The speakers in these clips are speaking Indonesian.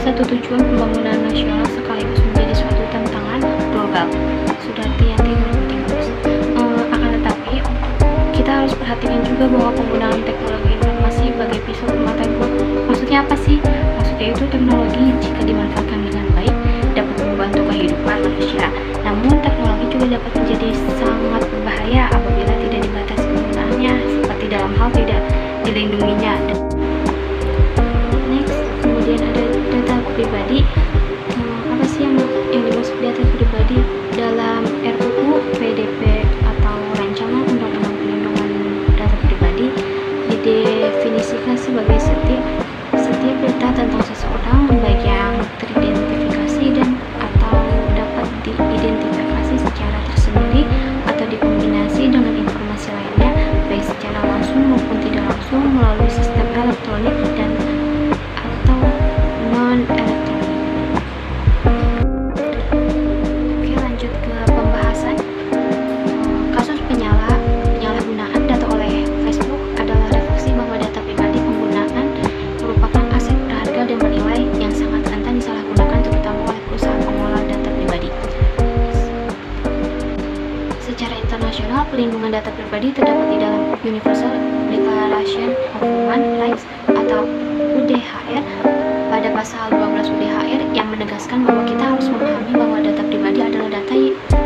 satu tujuan pembangunan nasional sekaligus menjadi suatu tantangan global. Sudarti Yanti 2013. Akan tetapi, kita harus perhatikan juga bahwa penggunaan teknologi informasi sebagai pisau bermata dua. Maksudnya apa sih? Maksudnya itu teknologi jika dimanfaatkan dengan baik dapat membantu kehidupan manusia. Namun teknologi juga dapat menjadi sangat berbahaya apabila tidak dibatasi penggunaannya, seperti dalam hal tidak dilindunginya. Next, kemudian ada data pribadi. Apa sih yang dimaksud data pribadi? Dalam RUU PDP atau Rancangan Undang-Undang Perlindungan Data Pribadi didefinisikan sebagai setiap data tentang seseorang, baik yang teridentifikasi dan atau dapat diidentifikasi secara tersendiri atau dikombinasi dengan informasi lainnya, baik secara langsung maupun tidak langsung melalui sistem elektronik dan atau non-elektronik. Oke, lanjut ke pembahasan. Kasus penyalahgunaan data oleh Facebook adalah refleksi bahwa data pribadi penggunaan merupakan aset berharga dan bernilai yang sangat rentan disalahgunakan, terutama oleh perusahaan pengelola data pribadi. Secara internasional, pelindungan data pribadi terdapat di dalam Universal Declaration of Human Rights atau UDHR pada pasal 12 UDHR yang menegaskan bahwa kita harus memahami bahwa data pribadi adalah data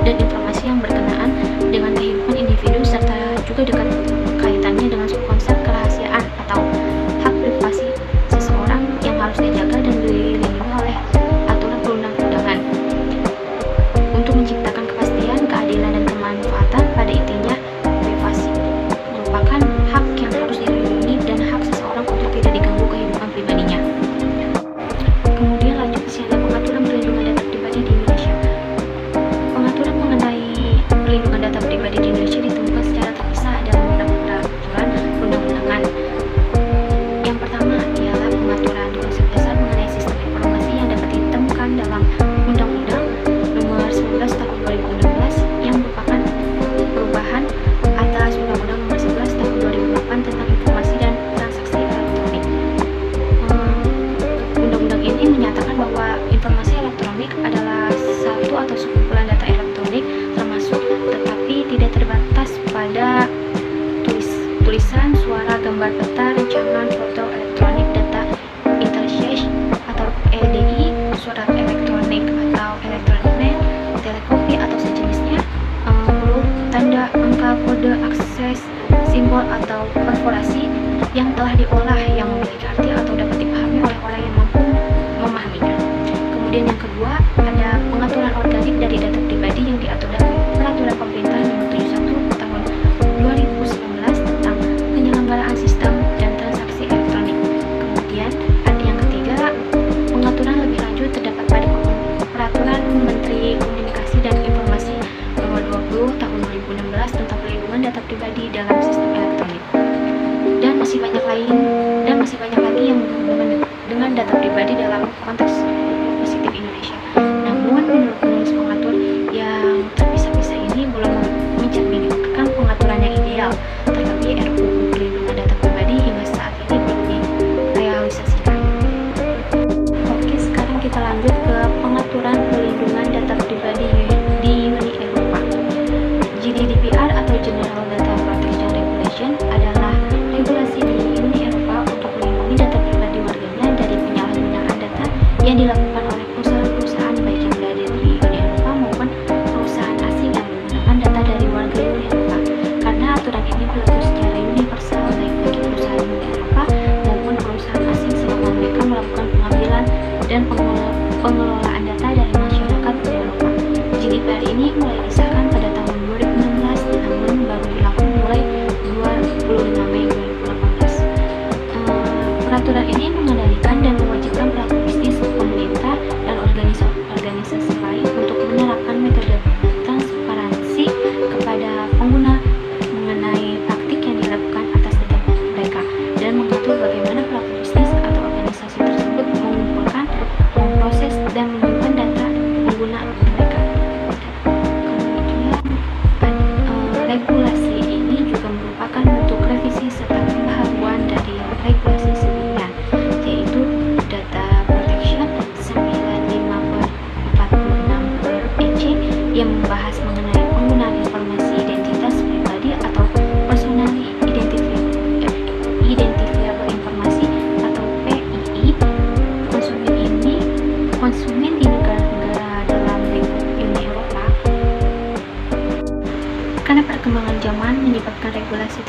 dan informasi yang berkenaan dengan kehidupan individu serta juga dekat kaitannya dengan konsep kerahasiaan atau hak privasi seseorang yang harus dijaga dan dilindungi oleh aturan perundang-undangan. Untuk menciptakan kepastian, keadilan, dan kemanfaatan, pada intinya privasi merupakan hak yang harus dilindungi dan hak seseorang untuk tidak diganggu kehidupan pribadinya. Kemudian lanjut ke sini, pengaturan perlindungan data pribadi di Indonesia. Pengaturan mengenai perlindungan data pribadi di Indonesia ditemukan secara terpisah dalam beberapa peraturan perundang-undangan. Yang pertama ialah pengaturan konsep dasar mengenai sistem informasi yang dapat ditemukan dalam Undang-Undang Nomor 19 Tahun 2016 yang merupakan perubahan atas Undang-Undang Nomor 11 Tahun 2008 tentang informasi dan transaksi elektronik. Undang-undang ini menyatakan bahwa informasi elektronik adalah satu atau sekumpulan data elektronik termasuk tetapi tidak terbatas pada tulisan, suara, gambar, peta, rancangan, foto, elektronik, data, interchange atau EDI, surat elektronik atau elektronik mail, telekopi atau sejenisnya, huruf, tanda, angka, kode, akses, simbol atau perforasi yang telah diolah yang memiliki arti atau dapat dipahami oleh orang yang mampu memahaminya. Kemudian yang kedua, ada pengaturan organik dari data pribadi yang diatur dalam Peraturan Pemerintah Nomor 71 Tahun 2019 tentang penyelenggaraan sistem dan transaksi elektronik. Kemudian ada yang ketiga, pengaturan lebih lanjut terdapat pada Peraturan Menteri Komunikasi dan Informasi Nomor 20 Tahun 2016 tentang pelindungan data pribadi dalam sistem elektronik. Dan masih banyak lagi yang berhubungan dengan data pribadi dalam konteks positif Indonesia. Namun menurut penulis pengatur yang terpisah-pisah ini belum mencerminkan pengaturan yang ideal, terlebih RUU Perlindungan Data Pribadi hingga saat ini belum direalisasikan. Oke, sekarang kita lanjut ke pengaturan perlindungan data pribadi di Uni Eropa. GDPR atau General Data Protection Regulation adalah regulasi di Uni Eropa untuk melindungi data pribadi warganya dari penyalahgunaan data yang dilakukan manipulasi